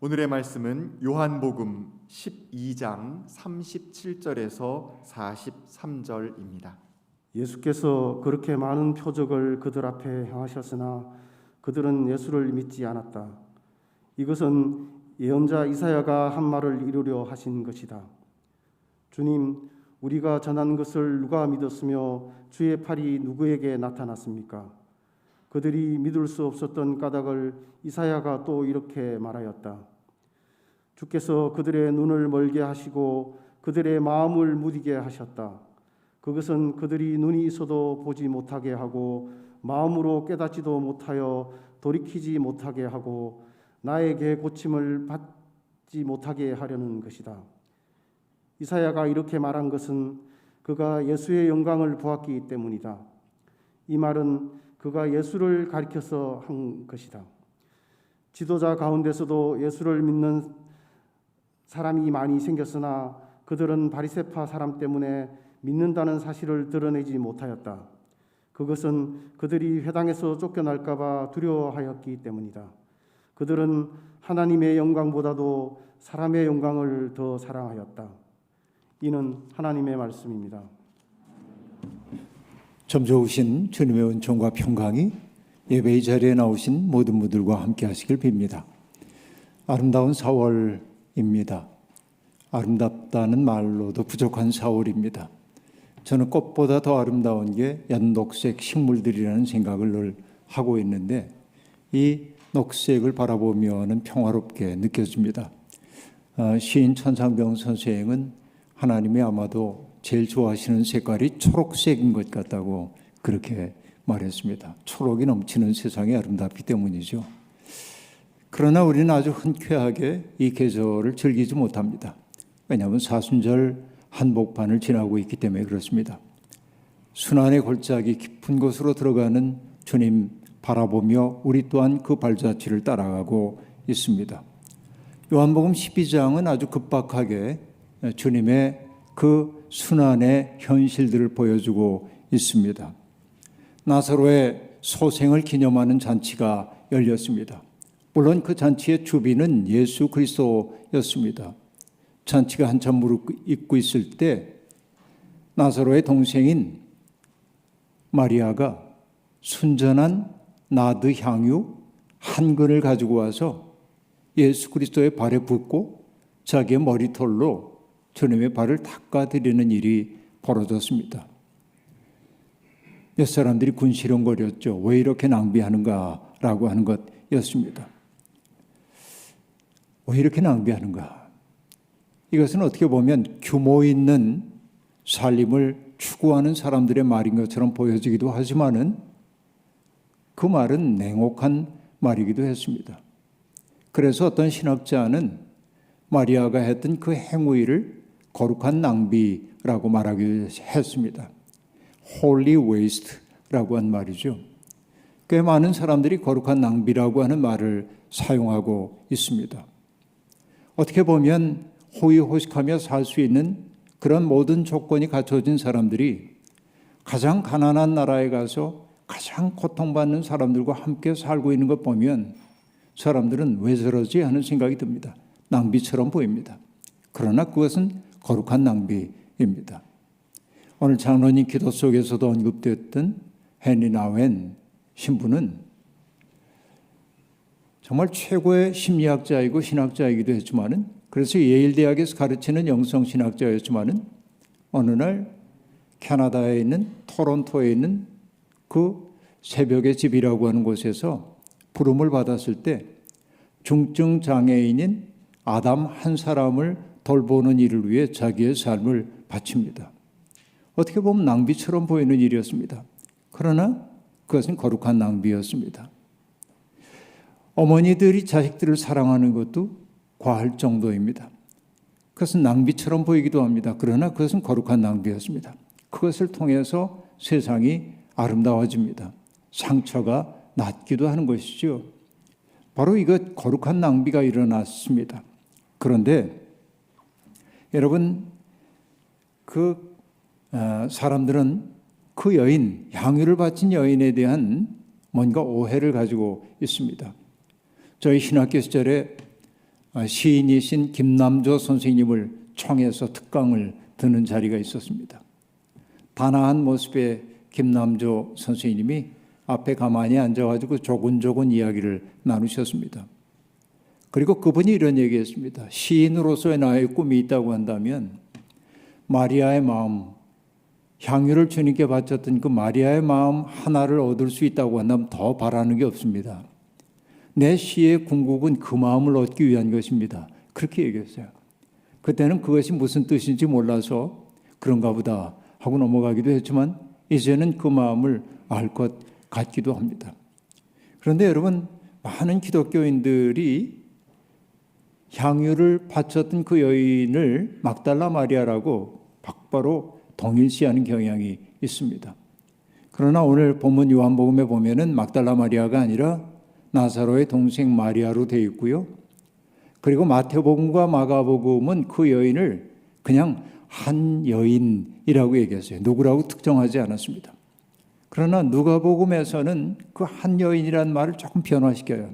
오늘의 말씀은 요한복음 12장 37절에서 43절입니다. 예수께서 그렇게 많은 표적을 그들 앞에 행하셨으나 그들은 예수를 믿지 않았다. 이것은 예언자 이사야가 한 말을 이루려 하신 것이다. 주님, 우리가 전한 것을 누가 믿었으며 주의 팔이 누구에게 나타났습니까? 그들이 믿을 수 없었던 까닭을 이사야가 또 이렇게 말하였다. 주께서 그들의 눈을 멀게 하시고 그들의 마음을 무디게 하셨다. 그것은 그들이 눈이 있어도 보지 못하게 하고 마음으로 깨닫지도 못하여 돌이키지 못하게 하고 나에게 고침을 받지 못하게 하려는 것이다. 이사야가 이렇게 말한 것은 그가 예수의 영광을 보았기 때문이다. 이 말은 그가 예수를 가리켜서 한 것이다. 지도자 가운데서도 예수를 믿는 사람이 많이 생겼으나 그들은 바리새파 사람 때문에 믿는다는 사실을 드러내지 못하였다. 그것은 그들이 회당에서 쫓겨날까 봐 두려워하였기 때문이다. 그들은 하나님의 영광보다도 사람의 영광을 더 사랑하였다. 이는 하나님의 말씀입니다. 참 좋으신 주님의 은총과 평강이 예배의 자리에 나오신 모든 분들과 함께 하시길 빕니다. 아름다운 4월입니다. 아름답다는 말로도 부족한 4월입니다. 저는 꽃보다 더 아름다운 게 연녹색 식물들이라는 생각을 늘 하고 있는데 이 녹색을 바라보면은 평화롭게 느껴집니다. 시인 천상병 선생은 하나님이 아마도 제일 좋아하시는 색깔이 초록색인 것 같다고 그렇게 말했습니다. 초록이 넘치는 세상이 아름답기 때문이죠. 그러나 우리는 아주 흔쾌하게 이 계절을 즐기지 못합니다. 왜냐하면 사순절 한복판을 지나고 있기 때문에 그렇습니다. 순환의 골짜기 깊은 곳으로 들어가는 주님 바라보며 우리 또한 그 발자취를 따라가고 있습니다. 요한복음 12장은 아주 급박하게 주님의 그 순환의 현실들을 보여주고 있습니다. 나사로의 소생을 기념하는 잔치가 열렸습니다. 물론 그 잔치의 주비는 예수 그리스도였습니다. 잔치가 한참 무르익고 있을 때 나사로의 동생인 마리아가 순전한 나드 향유 한 근을 가지고 와서 예수 그리스도의 발에 붓고 자기의 머리털로 주님의 발을 닦아드리는 일이 벌어졌습니다. 몇 사람들이 군시렁거렸죠. 왜 이렇게 낭비하는가라고 하는 것이었습니다. 왜 이렇게 낭비하는가? 이것은 어떻게 보면 규모 있는 살림을 추구하는 사람들의 말인 것처럼 보여지기도 하지만은 그 말은 냉혹한 말이기도 했습니다. 그래서 어떤 신학자는 마리아가 했던 그 행위를 거룩한 낭비라고 말하기도 했습니다. Holy waste라고 한 말이죠. 꽤 많은 사람들이 거룩한 낭비라고 하는 말을 사용하고 있습니다. 어떻게 보면 호의호식하며 살 수 있는 그런 모든 조건이 갖춰진 사람들이 가장 가난한 나라에 가서 가장 고통받는 사람들과 함께 살고 있는 것 보면 사람들은 왜 저러지 하는 생각이 듭니다. 낭비처럼 보입니다. 그러나 그것은 거룩한 낭비입니다. 오늘 장로님 기도 속에서도 언급됐던 헨리 나웬 신부는 정말 최고의 심리학자이고 신학자이기도 했지만은 그래서 예일대학에서 가르치는 영성신학자였지만은 어느 날 캐나다에 있는 토론토에 있는 그 새벽의 집이라고 하는 곳에서 부름을 받았을 때 중증 장애인인 아담 한 사람을 돌보는 일을 위해 자기의 삶을 바칩니다. 어떻게 보면 낭비처럼 보이는 일이었습니다. 그러나 그것은 거룩한 낭비였습니다. 어머니들이 자식들을 사랑하는 것도 과할 정도입니다. 그것은 낭비처럼 보이기도 합니다. 그러나 그것은 거룩한 낭비였습니다. 그것을 통해서 세상이 아름다워집니다. 상처가 낫기도 하는 것이죠. 바로 이것 거룩한 낭비가 일어났습니다. 그런데 여러분 그 사람들은 그 여인, 향유를 바친 여인에 대한 뭔가 오해를 가지고 있습니다. 저희 신학교 시절에 시인이신 김남조 선생님을 청해서 특강을 듣는 자리가 있었습니다. 단아한 모습의 김남조 선생님이 앞에 가만히 앉아가지고 조곤조곤 이야기를 나누셨습니다. 그리고 그분이 이런 얘기했습니다. 시인으로서의 나의 꿈이 있다고 한다면 마리아의 마음, 향유를 주님께 바쳤던 그 마리아의 마음 하나를 얻을 수 있다고 한다면 더 바라는 게 없습니다. 내 시의 궁극은 그 마음을 얻기 위한 것입니다. 그렇게 얘기했어요. 그때는 그것이 무슨 뜻인지 몰라서 그런가 보다 하고 넘어가기도 했지만 이제는 그 마음을 알 것 같기도 합니다. 그런데 여러분, 많은 기독교인들이 향유를 바쳤던 그 여인을 막달라 마리아라고 바로 동일시하는 경향이 있습니다. 그러나 오늘 본문 요한복음에 보면은 막달라 마리아가 아니라 나사로의 동생 마리아로 되어 있고요. 그리고 마태복음과 마가복음은 그 여인을 그냥 한 여인이라고 얘기했어요. 누구라고 특정하지 않았습니다. 그러나 누가복음에서는 그 한 여인이라는 말을 조금 변화시켜요.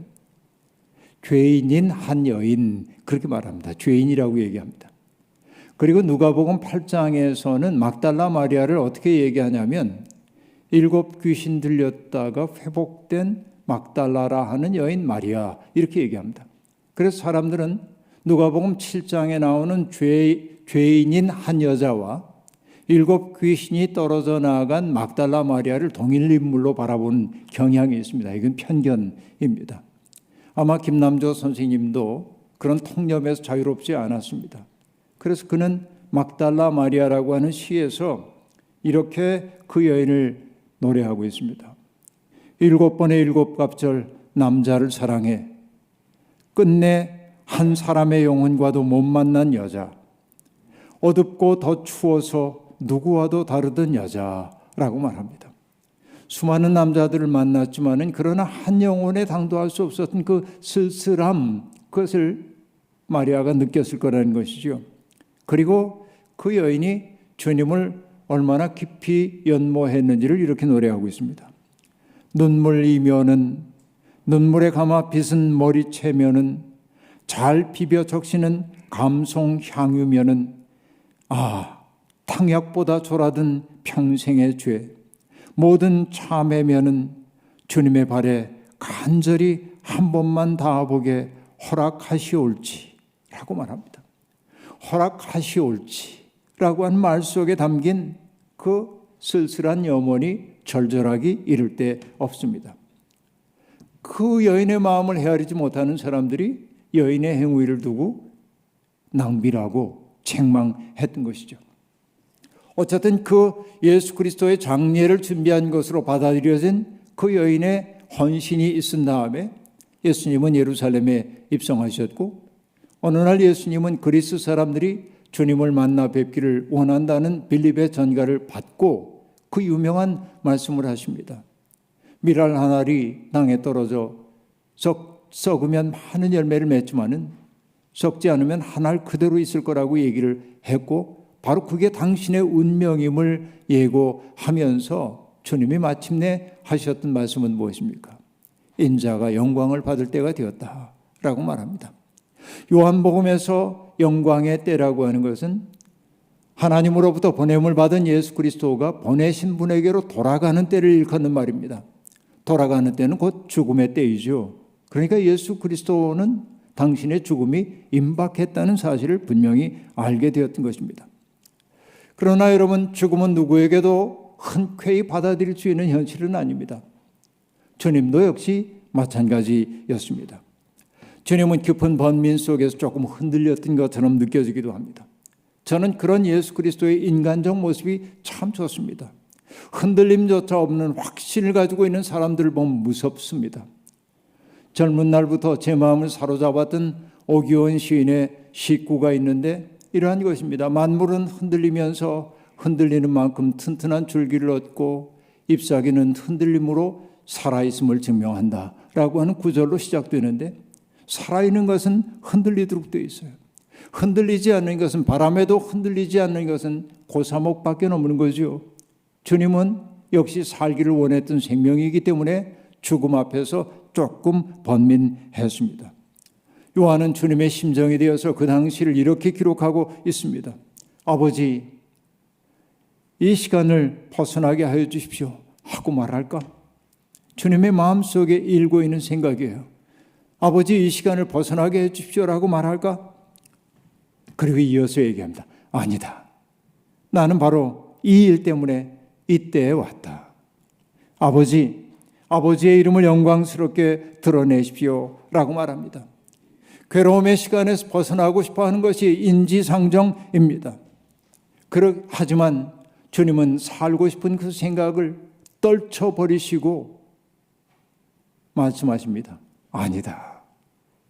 죄인인 한 여인, 그렇게 말합니다. 죄인이라고 얘기합니다. 그리고 누가복음 8장에서는 막달라 마리아를 어떻게 얘기하냐면 7 귀신 들렸다가 회복된 막달라라 하는 여인 마리아, 이렇게 얘기합니다. 그래서 사람들은 누가복음 7장에 나오는 죄인인 한 여자와 7 귀신이 떨어져 나간 막달라 마리아를 동일 인물로 바라보는 경향이 있습니다. 이건 편견입니다. 아마 김남조 선생님도 그런 통념에서 자유롭지 않았습니다. 그래서 그는 막달라 마리아라고 하는 시에서 이렇게 그 여인을 노래하고 있습니다. 7번의 7갑절 남자를 사랑해 끝내 한 사람의 영혼과도 못 만난 여자, 어둡고 더 추워서 누구와도 다르던 여자라고 말합니다. 수많은 남자들을 만났지만은 그러나 한 영혼에 당도할 수 없었던 그 쓸쓸함, 그것을 마리아가 느꼈을 거라는 것이죠. 그리고 그 여인이 주님을 얼마나 깊이 연모했는지를 이렇게 노래하고 있습니다. 눈물이면은 눈물에 감아 빗은 머리채면은 잘 비벼 적시는 감송 향유면은 탕약보다 졸아든 평생의 죄 모든 참회면은 주님의 발에 간절히 한 번만 닿아보게 허락하시올지라고 말합니다. 허락하시올지라고 한 말 속에 담긴 그 쓸쓸한 염원이 절절하기 이를 데 없습니다. 그 여인의 마음을 헤아리지 못하는 사람들이 여인의 행위를 두고 낭비라고 책망했던 것이죠. 어쨌든 그 예수 그리스도의 장례를 준비한 것으로 받아들여진 그 여인의 헌신이 있은 다음에 예수님은 예루살렘에 입성하셨고 어느 날 예수님은 그리스 사람들이 주님을 만나 뵙기를 원한다는 빌립의 전가를 받고 그 유명한 말씀을 하십니다. 미랄 한 알이 땅에 떨어져 썩으면 많은 열매를 맺지만은 썩지 않으면 한 알 그대로 있을 거라고 얘기를 했고 바로 그게 당신의 운명임을 예고하면서 주님이 마침내 하셨던 말씀은 무엇입니까? 인자가 영광을 받을 때가 되었다라고 말합니다. 요한복음에서 영광의 때라고 하는 것은 하나님으로부터 보냄을 받은 예수 그리스도가 보내신 분에게로 돌아가는 때를 일컫는 말입니다. 돌아가는 때는 곧 죽음의 때이죠. 그러니까 예수 그리스도는 당신의 죽음이 임박했다는 사실을 분명히 알게 되었던 것입니다. 그러나 여러분, 죽음은 누구에게도 흔쾌히 받아들일 수 있는 현실은 아닙니다. 주님도 역시 마찬가지였습니다. 주님은 깊은 번민 속에서 조금 흔들렸던 것처럼 느껴지기도 합니다. 저는 그런 예수 그리스도의 인간적 모습이 참 좋습니다. 흔들림조차 없는 확신을 가지고 있는 사람들을 보면 무섭습니다. 젊은 날부터 제 마음을 사로잡았던 오기원 시인의 시구가 있는데 이러한 것입니다. 만물은 흔들리면서 흔들리는 만큼 튼튼한 줄기를 얻고 잎사귀는 흔들림으로 살아있음을 증명한다 라고 하는 구절로 시작되는데 살아있는 것은 흔들리도록 되어 있어요. 흔들리지 않는 것은 바람에도 흔들리지 않는 것은 고사목밖에 없는 거죠. 주님은 역시 살기를 원했던 생명이기 때문에 죽음 앞에서 조금 번민했습니다. 요한은 주님의 심정에 대해서 그 당시를 이렇게 기록하고 있습니다. 아버지, 이 시간을 벗어나게 하여 주십시오 하고 말할까? 주님의 마음속에 일고 있는 생각이에요. 아버지, 이 시간을 벗어나게 해 주십시오라고 말할까? 그리고 이어서 얘기합니다. 아니다. 나는 바로 이 일 때문에 이때에 왔다. 아버지의 이름을 영광스럽게 드러내십시오 라고 말합니다. 괴로움의 시간에서 벗어나고 싶어 하는 것이 인지상정입니다. 하지만 주님은 살고 싶은 그 생각을 떨쳐버리시고 말씀하십니다. 아니다.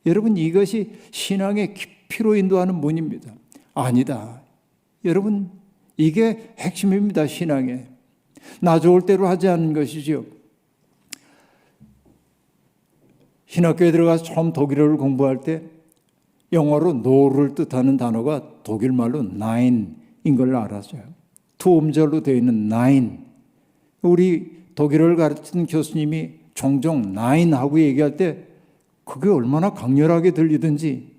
여러분, 이것이 신앙의 깊이로 인도하는 문입니다. 아니다. 여러분, 이게 핵심입니다. 신앙에. 나 좋을 대로 하지 않는 것이지요. 신학교에 들어가서 처음 독일어를 공부할 때 영어로 no를 뜻하는 단어가 독일말로 nine인 걸 알았어요. 두 음절로 되어 있는 nine. 우리 독일어를 가르치는 교수님이 종종 nine 하고 얘기할 때 그게 얼마나 강렬하게 들리든지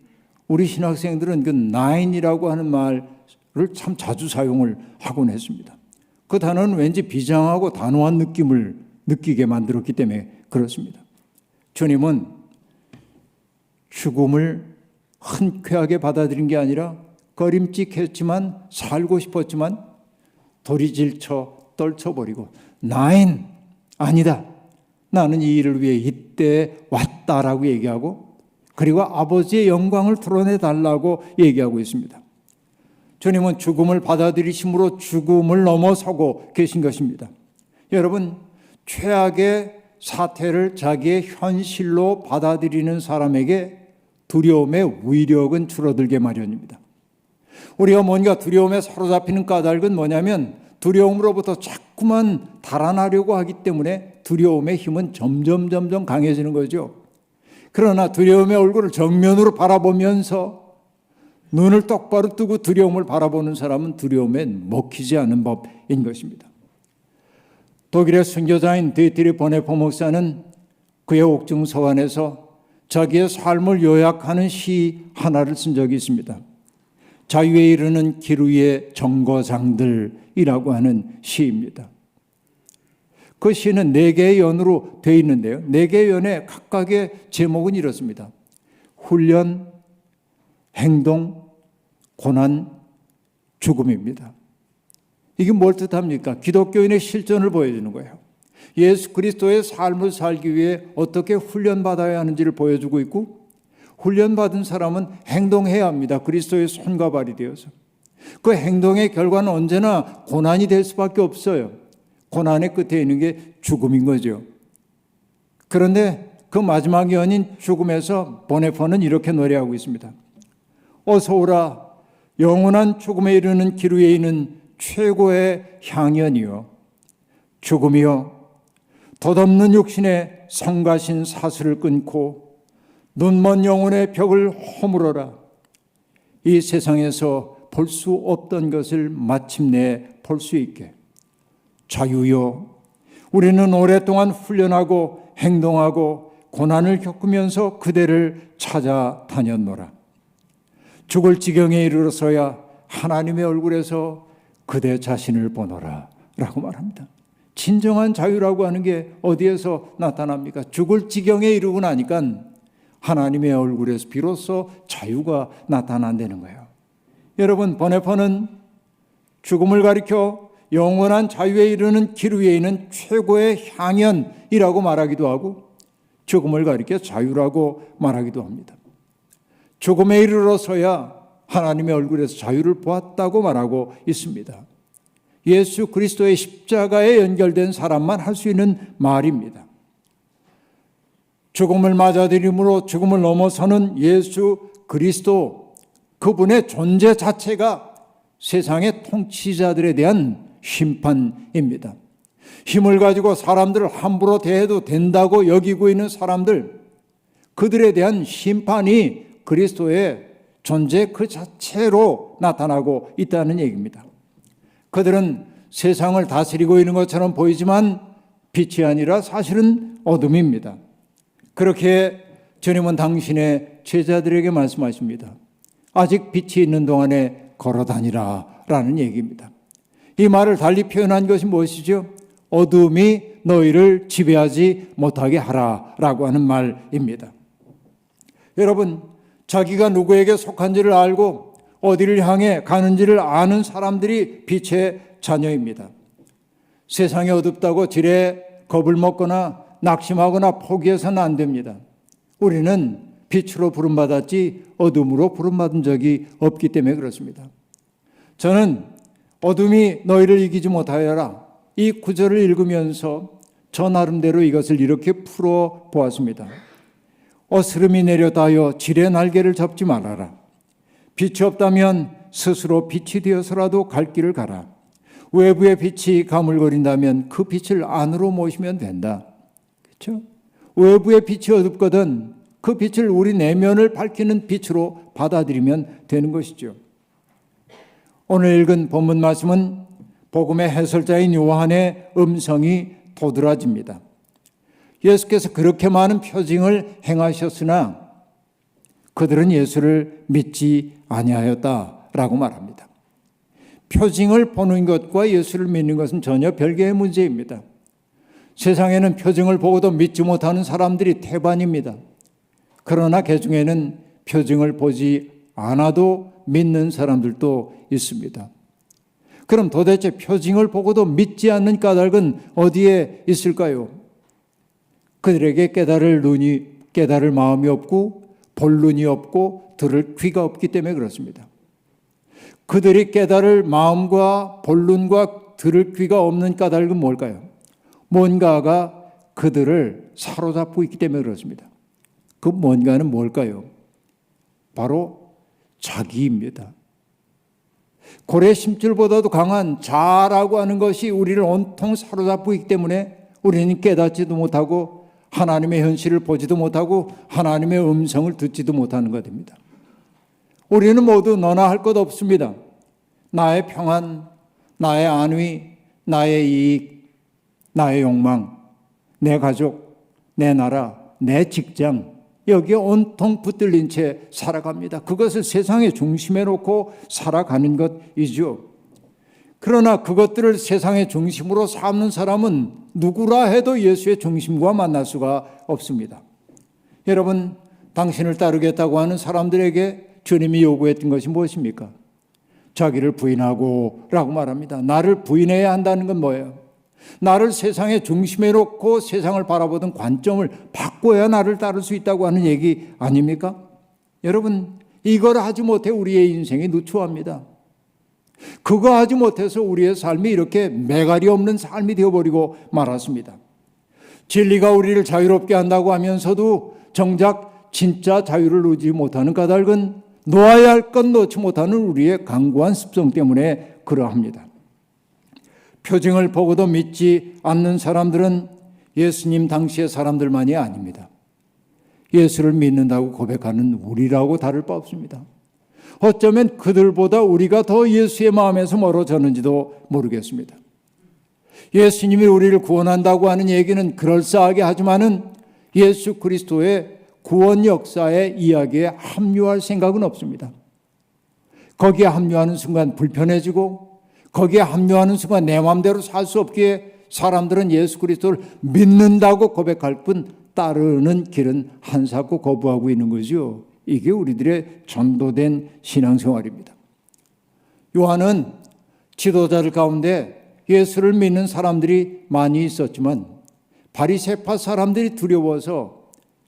우리 신학생들은 그 nine이라고 하는 말을 참 자주 사용을 하곤 했습니다. 그 단어는 왠지 비장하고 단호한 느낌을 느끼게 만들었기 때문에 그렇습니다. 주님은 죽음을 흔쾌하게 받아들인 게 아니라 꺼림칙했지만 살고 싶었지만 도리질쳐 떨쳐버리고 나인 아니다. 나는 이 일을 위해 이때 왔다라고 얘기하고 그리고 아버지의 영광을 드러내달라고 얘기하고 있습니다. 주님은 죽음을 받아들이심으로 죽음을 넘어서고 계신 것입니다. 여러분, 최악의 사태를 자기의 현실로 받아들이는 사람에게 두려움의 위력은 줄어들게 마련입니다. 우리가 뭔가 두려움에 사로잡히는 까닭은 뭐냐면 두려움으로부터 자꾸만 달아나려고 하기 때문에 두려움의 힘은 점점 강해지는 거죠. 그러나 두려움의 얼굴을 정면으로 바라보면서 눈을 똑바로 뜨고 두려움을 바라보는 사람은 두려움에 먹히지 않는 법인 것입니다. 독일의 선교자인 디트리 보네포 목사는 그의 옥중 서간에서 자기의 삶을 요약하는 시 하나를 쓴 적이 있습니다. 자유에 이르는 길 위의 정거장들이라고 하는 시입니다. 그 시는 4개의 연으로 되어 있는데요. 4개의 연의 각각의 제목은 이렇습니다. 훈련, 행동, 고난, 죽음입니다. 이게 뭘 뜻합니까? 기독교인의 실전을 보여주는 거예요. 예수 그리스도의 삶을 살기 위해 어떻게 훈련받아야 하는지를 보여주고 있고 훈련받은 사람은 행동해야 합니다. 그리스도의 손과 발이 되어서. 그 행동의 결과는 언제나 고난이 될 수밖에 없어요. 고난의 끝에 있는 게 죽음인 거죠. 그런데 그 마지막 연인 죽음에서 보네포는 이렇게 노래하고 있습니다. 어서 오라 영원한 죽음에 이르는 길 위에 있는 최고의 향연이요 죽음이요 덧없는 육신의 성가신 사슬을 끊고 눈먼 영혼의 벽을 허물어라. 이 세상에서 볼 수 없던 것을 마침내 볼 수 있게. 자유요 우리는 오랫동안 훈련하고 행동하고 고난을 겪으면서 그대를 찾아다녔노라. 죽을 지경에 이르러서야 하나님의 얼굴에서 그대 자신을 보노라 라고 말합니다. 진정한 자유라고 하는 게 어디에서 나타납니까? 죽을 지경에 이르고 나니까 하나님의 얼굴에서 비로소 자유가 나타난다는 거예요. 여러분, 보네포는 죽음을 가리켜 영원한 자유에 이르는 길 위에 있는 최고의 향연이라고 말하기도 하고 죽음을 가리켜 자유라고 말하기도 합니다. 죽음에 이르러서야 하나님의 얼굴에서 자유를 보았다고 말하고 있습니다. 예수 그리스도의 십자가에 연결된 사람만 할 수 있는 말입니다. 죽음을 맞아들임으로 죽음을 넘어서는 예수 그리스도 그분의 존재 자체가 세상의 통치자들에 대한 심판입니다. 힘을 가지고 사람들을 함부로 대해도 된다고 여기고 있는 사람들, 그들에 대한 심판이 그리스도의 존재 그 자체로 나타나고 있다는 얘기입니다. 그들은 세상을 다스리고 있는 것처럼 보이지만 빛이 아니라 사실은 어둠입니다. 그렇게 주님은 당신의 제자들에게 말씀하십니다. 아직 빛이 있는 동안에 걸어다니라 라는 얘기입니다. 이 말을 달리 표현한 것이 무엇이죠? 어둠이 너희를 지배하지 못하게 하라 라고 하는 말입니다. 여러분, 자기가 누구에게 속한지를 알고 어디를 향해 가는지를 아는 사람들이 빛의 자녀입니다. 세상이 어둡다고 지레 겁을 먹거나 낙심하거나 포기해서는 안 됩니다. 우리는 빛으로 부름받았지 어둠으로 부름받은 적이 없기 때문에 그렇습니다. 저는 어둠이 너희를 이기지 못하여라, 이 구절을 읽으면서 저 나름대로 이것을 이렇게 풀어 보았습니다. 어스름이 내려다여 지레 날개를 잡지 말아라. 빛이 없다면 스스로 빛이 되어서라도 갈 길을 가라. 외부의 빛이 가물거린다면 그 빛을 안으로 모시면 된다. 그렇죠? 외부의 빛이 어둡거든 그 빛을 우리 내면을 밝히는 빛으로 받아들이면 되는 것이죠. 오늘 읽은 본문 말씀은 복음의 해설자인 요한의 음성이 도드라집니다. 예수께서 그렇게 많은 표징을 행하셨으나 그들은 예수를 믿지 아니하였다라고 말합니다. 표징을 보는 것과 예수를 믿는 것은 전혀 별개의 문제입니다. 세상에는 표징을 보고도 믿지 못하는 사람들이 태반입니다. 그러나 그 중에는 표징을 보지 않아도 믿는 사람들도 있습니다. 그럼 도대체 표징을 보고도 믿지 않는 까닭은 어디에 있을까요? 그들에게 깨달을 마음이 없고 볼 눈이 없고 들을 귀가 없기 때문에 그렇습니다. 그들이 깨달을 마음과 볼 눈과 들을 귀가 없는 까닭은 뭘까요? 뭔가가 그들을 사로잡고 있기 때문에 그렇습니다. 그 뭔가는 뭘까요? 바로 자기입니다. 고래 심줄보다도 강한 자아라고 하는 것이 우리를 온통 사로잡고 있기 때문에 우리는 깨닫지도 못하고 하나님의 현실을 보지도 못하고 하나님의 음성을 듣지도 못하는 것입니다. 우리는 모두 너나 할 것 없습니다. 나의 평안, 나의 안위, 나의 이익, 나의 욕망, 내 가족, 내 나라, 내 직장, 여기에 온통 붙들린 채 살아갑니다. 그것을 세상의 중심에 놓고 살아가는 것이죠. 그러나 그것들을 세상의 중심으로 삼는 사람은 누구라 해도 예수의 중심과 만날 수가 없습니다. 여러분, 당신을 따르겠다고 하는 사람들에게 주님이 요구했던 것이 무엇입니까? 자기를 부인하고 라고 말합니다. 나를 부인해야 한다는 건 뭐예요? 나를 세상의 중심에 놓고 세상을 바라보던 관점을 바꿔야 나를 따를 수 있다고 하는 얘기 아닙니까? 여러분, 이걸 하지 못해 우리의 인생이 누추합니다. 그거 하지 못해서 우리의 삶이 이렇게 매갈이 없는 삶이 되어버리고 말았습니다. 진리가 우리를 자유롭게 한다고 하면서도 정작 진짜 자유를 누리지 못하는 까닭은 놓아야 할 건 놓지 못하는 우리의 강고한 습성 때문에 그러합니다. 표징을 보고도 믿지 않는 사람들은 예수님 당시의 사람들만이 아닙니다. 예수를 믿는다고 고백하는 우리라고 다를 바 없습니다. 어쩌면 그들보다 우리가 더 예수의 마음에서 멀어졌는지도 모르겠습니다. 예수님이 우리를 구원한다고 하는 얘기는 그럴싸하게 하지만은 예수 그리스도의 구원 역사의 이야기에 합류할 생각은 없습니다. 거기에 합류하는 순간 불편해지고 거기에 합류하는 순간 내 마음대로 살 수 없기에 사람들은 예수 그리스도를 믿는다고 고백할 뿐 따르는 길은 한사코 거부하고 있는 거죠. 이게 우리들의 전도된 신앙생활입니다. 요한은 지도자들 가운데 예수를 믿는 사람들이 많이 있었지만 바리새파 사람들이 두려워서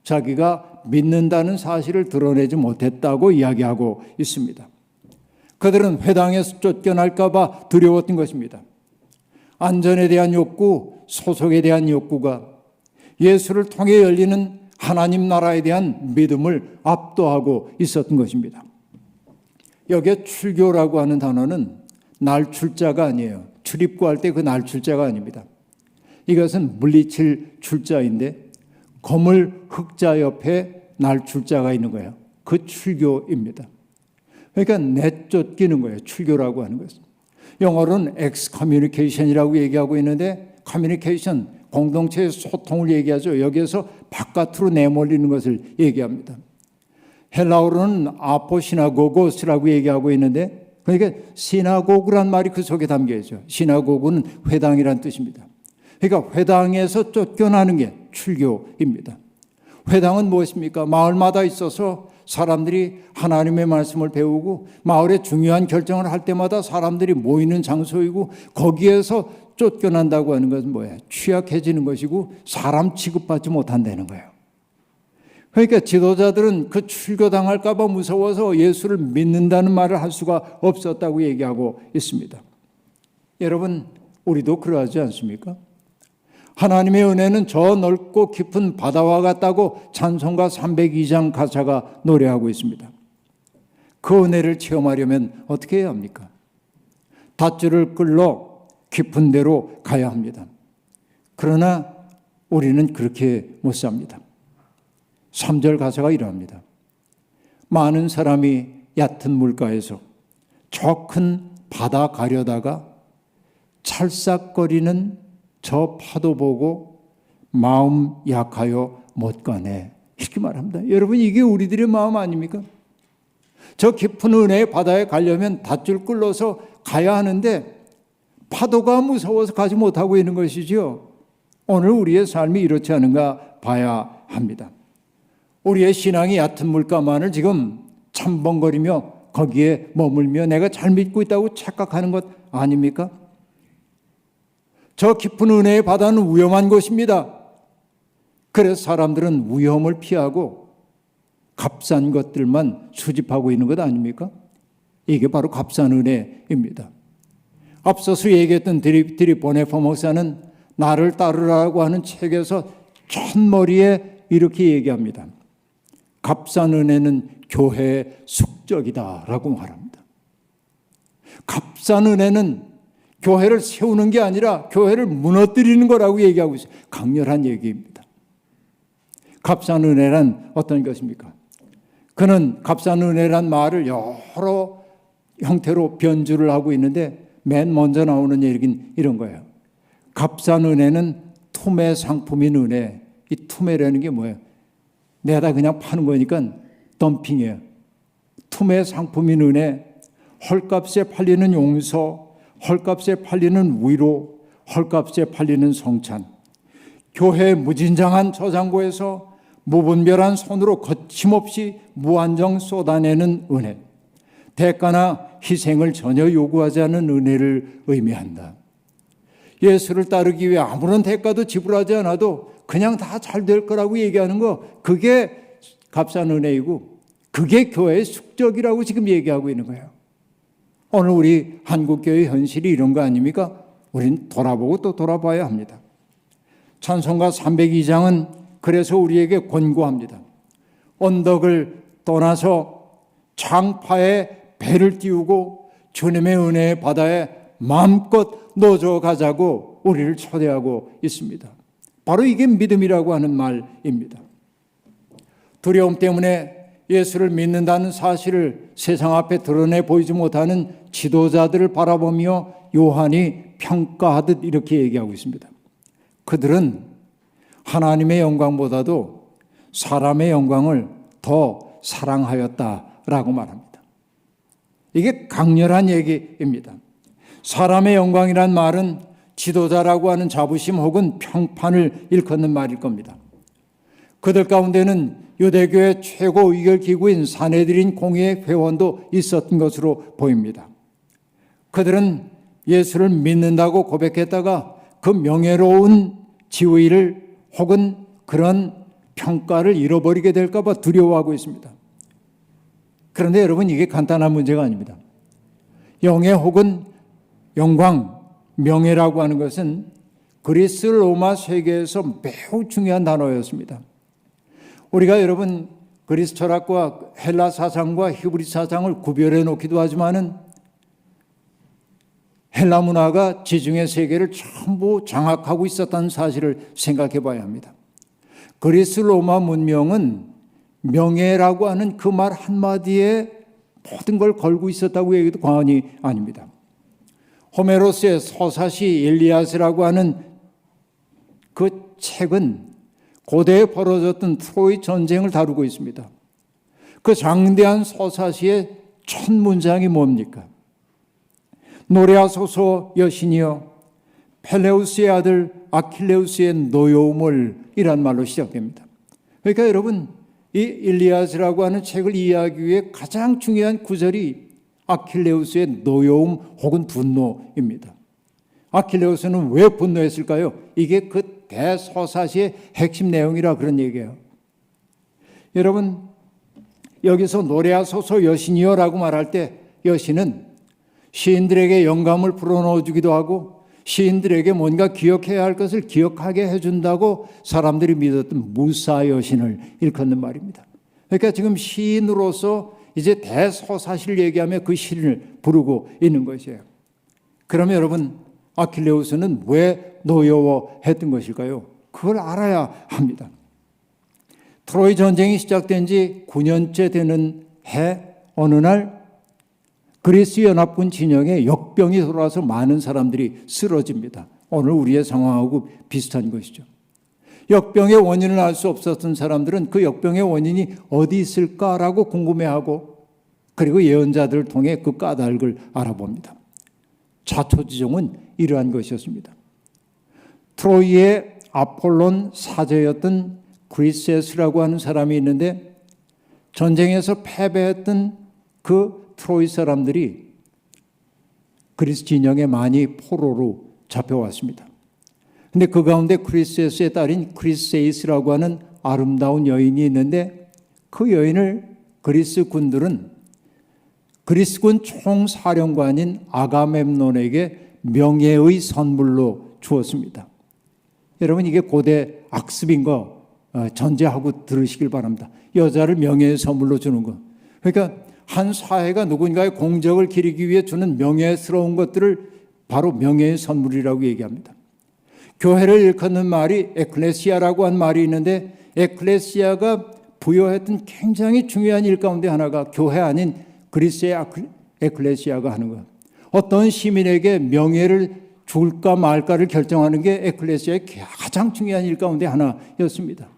자기가 믿는다는 사실을 드러내지 못했다고 이야기하고 있습니다. 그들은 회당에서 쫓겨날까 봐 두려웠던 것입니다. 안전에 대한 욕구, 소속에 대한 욕구가 예수를 통해 열리는 하나님 나라에 대한 믿음을 압도하고 있었던 것입니다. 여기에 출교라고 하는 단어는 날출자가 아니에요. 출입구할 때 그 날출자가 아닙니다. 이것은 물리칠 출자인데 거물 흑자 옆에 날출자가 있는 거예요. 그 출교입니다. 그러니까 내쫓기는 거예요. 출교라고 하는 것은. 영어로는 excommunication이라고 얘기하고 있는데 communication, 공동체의 소통을 얘기하죠. 여기에서 바깥으로 내몰리는 것을 얘기합니다. 헬라어로는 아포시나고고스라고 얘기하고 있는데, 그러니까 시나고그란 말이 그 속에 담겨 있죠. 시나고그는 회당이란 뜻입니다. 그러니까 회당에서 쫓겨나는 게 출교입니다. 회당은 무엇입니까? 마을마다 있어서 사람들이 하나님의 말씀을 배우고 마을의 중요한 결정을 할 때마다 사람들이 모이는 장소이고, 거기에서 쫓겨난다고 하는 것은 뭐예요? 취약해지는 것이고 사람 취급받지 못한다는 거예요. 그러니까 지도자들은 그 출교당할까 봐 무서워서 예수를 믿는다는 말을 할 수가 없었다고 얘기하고 있습니다. 여러분, 우리도 그러하지 않습니까? 하나님의 은혜는 저 넓고 깊은 바다와 같다고 찬송가 302장 가사가 노래하고 있습니다. 그 은혜를 체험하려면 어떻게 해야 합니까? 닷줄을 끌러 깊은 데로 가야 합니다. 그러나 우리는 그렇게 못 삽니다. 3절 가사가 이러합니다. 많은 사람이 얕은 물가에서 저 큰 바다 가려다가 찰싹거리는 저 파도 보고 마음 약하여 못 가네. 이렇게 말합니다. 여러분, 이게 우리들의 마음 아닙니까? 저 깊은 은혜의 바다에 가려면 닷줄 끌러서 가야 하는데 파도가 무서워서 가지 못하고 있는 것이죠. 오늘 우리의 삶이 이렇지 않은가 봐야 합니다. 우리의 신앙이 얕은 물가만을 지금 참벙거리며 거기에 머물며 내가 잘 믿고 있다고 착각하는 것 아닙니까? 저 깊은 은혜의 바다는 위험한 곳입니다. 그래서 사람들은 위험을 피하고 값싼 것들만 수집하고 있는 것 아닙니까? 이게 바로 값싼 은혜입니다. 앞서서 얘기했던 드립 보네포 목사는 나를 따르라고 하는 책에서 첫머리에 이렇게 얘기합니다. 값싼 은혜는 교회의 숙적이다라고 말합니다. 값싼 은혜는 교회를 세우는 게 아니라 교회를 무너뜨리는 거라고 얘기하고 있어요. 강렬한 얘기입니다. 값싼 은혜란 어떤 것입니까? 그는 값싼 은혜란 말을 여러 형태로 변주를 하고 있는데 맨 먼저 나오는 얘기는 이런 거예요. 값싼 은혜는 투매 상품인 은혜. 이 투매라는 게 뭐예요? 내가 그냥 파는 거니까 덤핑이에요. 투매 상품인 은혜, 헐값에 팔리는 용서, 헐값에 팔리는 위로, 헐값에 팔리는 성찬. 교회의 무진장한 저장고에서 무분별한 손으로 거침없이 무한정 쏟아내는 은혜. 대가나 희생을 전혀 요구하지 않는 은혜를 의미한다. 예수를 따르기 위해 아무런 대가도 지불하지 않아도 그냥 다 잘 될 거라고 얘기하는 거, 그게 값싼 은혜이고 그게 교회의 숙적이라고 지금 얘기하고 있는 거예요. 오늘 우리 한국교회 현실이 이런 거 아닙니까? 우린 돌아보고 또 돌아봐야 합니다. 찬송가 302장은 그래서 우리에게 권고합니다. 언덕을 떠나서 장파에 배를 띄우고 주님의 은혜의 바다에 마음껏 노져 가자고 우리를 초대하고 있습니다. 바로 이게 믿음이라고 하는 말입니다. 두려움 때문에 예수를 믿는다는 사실을 세상 앞에 드러내 보이지 못하는 지도자들을 바라보며 요한이 평가하듯 이렇게 얘기하고 있습니다. 그들은 하나님의 영광보다도 사람의 영광을 더 사랑하였다라고 말합니다. 이게 강렬한 얘기입니다. 사람의 영광이란 말은 지도자라고 하는 자부심 혹은 평판을 일컫는 말일 겁니다. 그들 가운데는 유대교의 최고 의결기구인 사내들인 공회의 회원도 있었던 것으로 보입니다. 그들은 예수를 믿는다고 고백했다가 그 명예로운 지위를 혹은 그런 평가를 잃어버리게 될까 봐 두려워하고 있습니다. 그런데 여러분, 이게 간단한 문제가 아닙니다. 영예 혹은 영광, 명예라고 하는 것은 그리스 로마 세계에서 매우 중요한 단어였습니다. 우리가 여러분 그리스 철학과 헬라 사상과 히브리 사상을 구별해 놓기도 하지만은 헬라 문화가 지중해 세계를 전부 장악하고 있었다는 사실을 생각해 봐야 합니다. 그리스 로마 문명은 명예라고 하는 그 말 한마디에 모든 걸 걸고 있었다고 얘기도 과언이 아닙니다. 호메로스의 서사시 일리아스라고 하는 그 책은 고대에 벌어졌던 트로이 전쟁을 다루고 있습니다. 그 장대한 서사시의 첫 문장이 뭡니까? 노래하소서 여신이여 펠레우스의 아들 아킬레우스의 노여움을 이란 말로 시작됩니다. 그러니까 여러분, 이 일리아스라고 하는 책을 이해하기 위해 가장 중요한 구절이 아킬레우스의 노여움 혹은 분노입니다. 아킬레우스는 왜 분노했을까요? 이게 그 대서사시의 핵심 내용이라 그런 얘기예요. 여러분, 여기서 노래하소서 여신이여라고 말할 때 여신은 시인들에게 영감을 불어넣어 주기도 하고 시인들에게 뭔가 기억해야 할 것을 기억하게 해준다고 사람들이 믿었던 무사 여신을 일컫는 말입니다. 그러니까 지금 시인으로서 이제 대서사시를 얘기하며 그 시인을 부르고 있는 것이에요. 그러면 여러분, 아킬레우스는 왜 노여워했던 것일까요? 그걸 알아야 합니다. 트로이 전쟁이 시작된 지 9년째 되는 해 어느 날 그리스 연합군 진영에 역병이 돌아와서 많은 사람들이 쓰러집니다. 오늘 우리의 상황하고 비슷한 것이죠. 역병의 원인을 알 수 없었던 사람들은 그 역병의 원인이 어디 있을까라고 궁금해하고 그리고 예언자들을 통해 그 까닭을 알아봅니다. 자초지종은 이러한 것이었습니다. 트로이의 아폴론 사제였던 그리세스라고 하는 사람이 있는데 전쟁에서 패배했던 그 트로이 사람들이 그리스 진영에 많이 포로로 잡혀왔습니다. 근데 그 가운데 크리세스의 딸인 크리세이스라고 하는 아름다운 여인이 있는데 그 여인을 그리스 군들은 그리스군 총사령관인 아가멤논에게 명예의 선물로 주었습니다. 여러분, 이게 고대 악습인 거 전제하고 들으시길 바랍니다. 여자를 명예의 선물로 주는 거. 그러니까 한 사회가 누군가의 공적을 기리기 위해 주는 명예스러운 것들을 바로 명예의 선물이라고 얘기합니다. 교회를 일컫는 말이 에클레시아라고 한 말이 있는데 에클레시아가 부여했던 굉장히 중요한 일 가운데 하나가 교회 아닌 그리스의 에클레시아가 하는 것. 어떤 시민에게 명예를 줄까 말까를 결정하는 게 에클레시아의 가장 중요한 일 가운데 하나였습니다.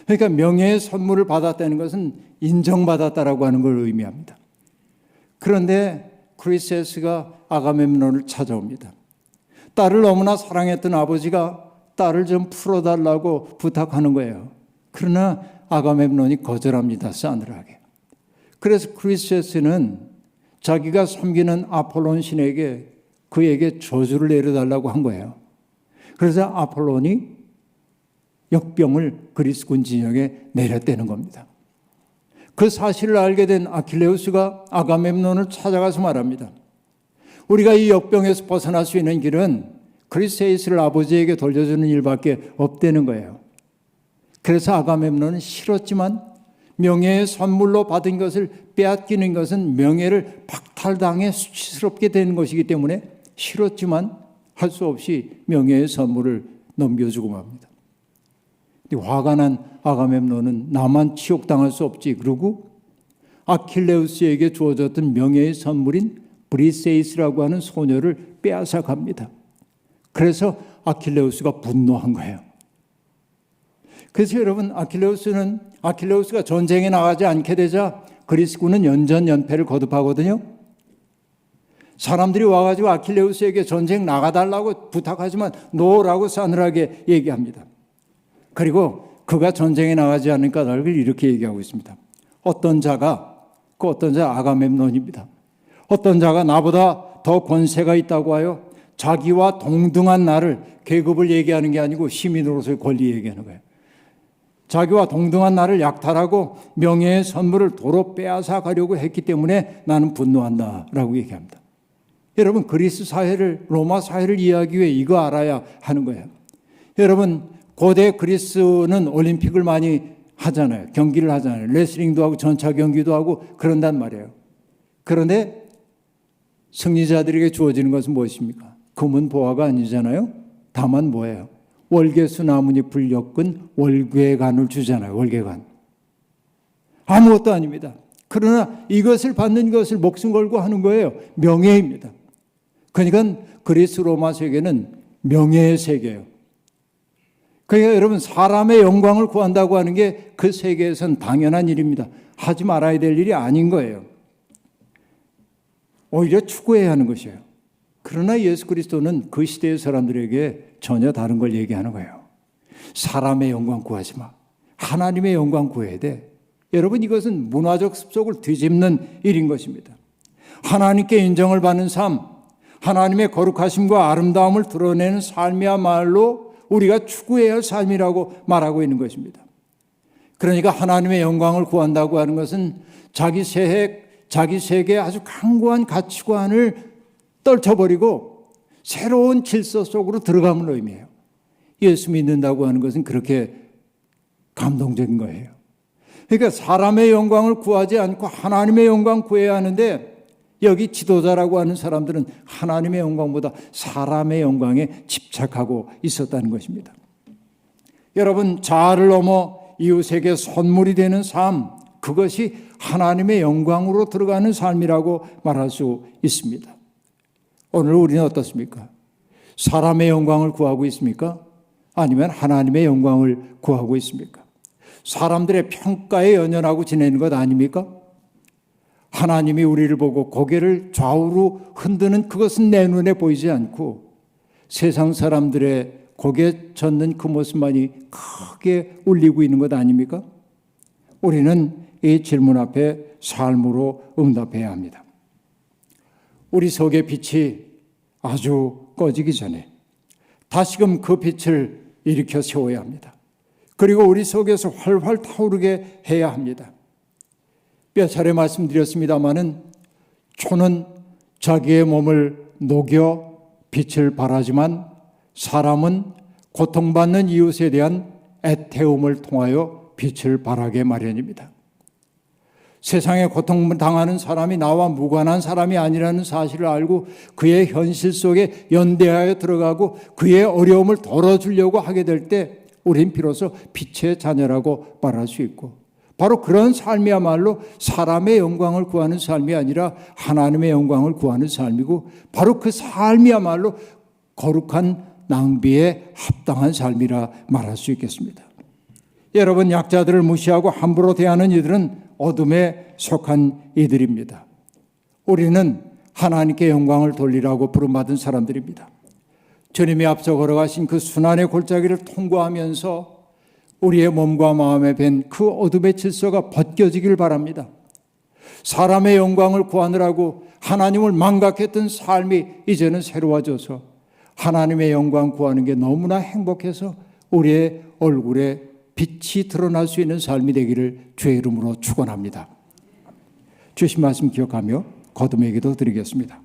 그러니까 명예의 선물을 받았다는 것은 인정받았다라고 하는 걸 의미합니다. 그런데 크리세스가 아가멤논을 찾아옵니다. 딸을 너무나 사랑했던 아버지가 딸을 좀 풀어달라고 부탁하는 거예요. 그러나 아가멤논이 거절합니다. 싸늘하게. 그래서 크리세스는 자기가 섬기는 아폴론 신에게 그에게 저주를 내려달라고 한 거예요. 그래서 아폴론이 역병을 그리스군 진영에 내렸다는 겁니다. 그 사실을 알게 된 아킬레우스가 아가멤논을 찾아가서 말합니다. 우리가 이 역병에서 벗어날 수 있는 길은 크리세이스를 아버지에게 돌려주는 일밖에 없다는 거예요. 그래서 아가멤논은 싫었지만 명예의 선물로 받은 것을 빼앗기는 것은 명예를 박탈당해 수치스럽게 되는 것이기 때문에 싫었지만 할 수 없이 명예의 선물을 넘겨주고 맙니다. 화가 난 아가멤논은 나만 치욕당할 수 없지 그러고 아킬레우스에게 주어졌던 명예의 선물인 브리세이스라고 하는 소녀를 빼앗아 갑니다. 그래서 아킬레우스가 분노한 거예요. 그래서 여러분, 아킬레우스가 전쟁에 나가지 않게 되자 그리스군은 연전연패를 거듭하거든요. 사람들이 와가지고 아킬레우스에게 전쟁 나가달라고 부탁하지만 노라고 싸늘하게 얘기합니다. 그리고 그가 전쟁에 나가지 않은 까닭을 이렇게 얘기하고 있습니다. 어떤 자가 아가멤논입니다. 어떤 자가 나보다 더 권세가 있다고 하여 자기와 동등한 나를 계급을 얘기하는 게 아니고 시민으로서의 권리 얘기하는 거예요. 자기와 동등한 나를 약탈하고 명예의 선물을 도로 빼앗아 가려고 했기 때문에 나는 분노한다라고 얘기합니다. 여러분, 그리스 사회를, 로마 사회를 이해하기 위해 이거 알아야 하는 거예요. 여러분, 고대 그리스는 올림픽을 많이 하잖아요. 경기를 하잖아요. 레슬링도 하고 전차 경기도 하고 그런단 말이에요. 그런데 승리자들에게 주어지는 것은 무엇입니까? 금은 보화가 아니잖아요. 다만 뭐예요? 월계수 나뭇잎을 엮은 월계관을 주잖아요. 월계관. 아무것도 아닙니다. 그러나 이것을 받는 것을 목숨 걸고 하는 거예요. 명예입니다. 그러니까 그리스 로마 세계는 명예의 세계예요. 그러니까 여러분, 사람의 영광을 구한다고 하는 게 그 세계에선 당연한 일입니다. 하지 말아야 될 일이 아닌 거예요. 오히려 추구해야 하는 것이에요. 그러나 예수 그리스도는 그 시대의 사람들에게 전혀 다른 걸 얘기하는 거예요. 사람의 영광 구하지 마. 하나님의 영광 구해야 돼. 여러분, 이것은 문화적 습속을 뒤집는 일인 것입니다. 하나님께 인정을 받는 삶, 하나님의 거룩하심과 아름다움을 드러내는 삶이야말로 우리가 추구해야 할 삶이라고 말하고 있는 것입니다. 그러니까 하나님의 영광을 구한다고 하는 것은 자기 세계의 아주 강고한 가치관을 떨쳐버리고 새로운 질서 속으로 들어감을 의미해요. 예수 믿는다고 하는 것은 그렇게 감동적인 거예요. 그러니까 사람의 영광을 구하지 않고 하나님의 영광 구해야 하는데, 여기 지도자라고 하는 사람들은 하나님의 영광보다 사람의 영광에 집착하고 있었다는 것입니다. 여러분, 자아를 넘어 이웃에게 선물이 되는 삶, 그것이 하나님의 영광으로 들어가는 삶이라고 말할 수 있습니다. 오늘 우리는 어떻습니까? 사람의 영광을 구하고 있습니까? 아니면 하나님의 영광을 구하고 있습니까? 사람들의 평가에 연연하고 지내는 것 아닙니까? 하나님이 우리를 보고 고개를 좌우로 흔드는 그것은 내 눈에 보이지 않고 세상 사람들의 고개 젓는 그 모습만이 크게 울리고 있는 것 아닙니까? 우리는 이 질문 앞에 삶으로 응답해야 합니다. 우리 속의 빛이 아주 꺼지기 전에 다시금 그 빛을 일으켜 세워야 합니다. 그리고 우리 속에서 활활 타오르게 해야 합니다. 몇 차례 말씀드렸습니다마는 초는 자기의 몸을 녹여 빛을 발하지만 사람은 고통받는 이웃에 대한 애태움을 통하여 빛을 발하게 마련입니다. 세상에 고통당하는 사람이 나와 무관한 사람이 아니라는 사실을 알고 그의 현실 속에 연대하여 들어가고 그의 어려움을 덜어주려고 하게 될 때 우린 비로소 빛의 자녀라고 말할 수 있고, 바로 그런 삶이야말로 사람의 영광을 구하는 삶이 아니라 하나님의 영광을 구하는 삶이고, 바로 그 삶이야말로 거룩한 낭비에 합당한 삶이라 말할 수 있겠습니다. 여러분, 약자들을 무시하고 함부로 대하는 이들은 어둠에 속한 이들입니다. 우리는 하나님께 영광을 돌리라고 부름받은 사람들입니다. 주님이 앞서 걸어가신 그 순환의 골짜기를 통과하면서 우리의 몸과 마음에 밴 그 어둠의 질서가 벗겨지길 바랍니다. 사람의 영광을 구하느라고 하나님을 망각했던 삶이 이제는 새로워져서 하나님의 영광 구하는 게 너무나 행복해서 우리의 얼굴에 빛이 드러날 수 있는 삶이 되기를 주의 이름으로 축원합니다. 주신 말씀 기억하며 거듭의 기도 드리겠습니다.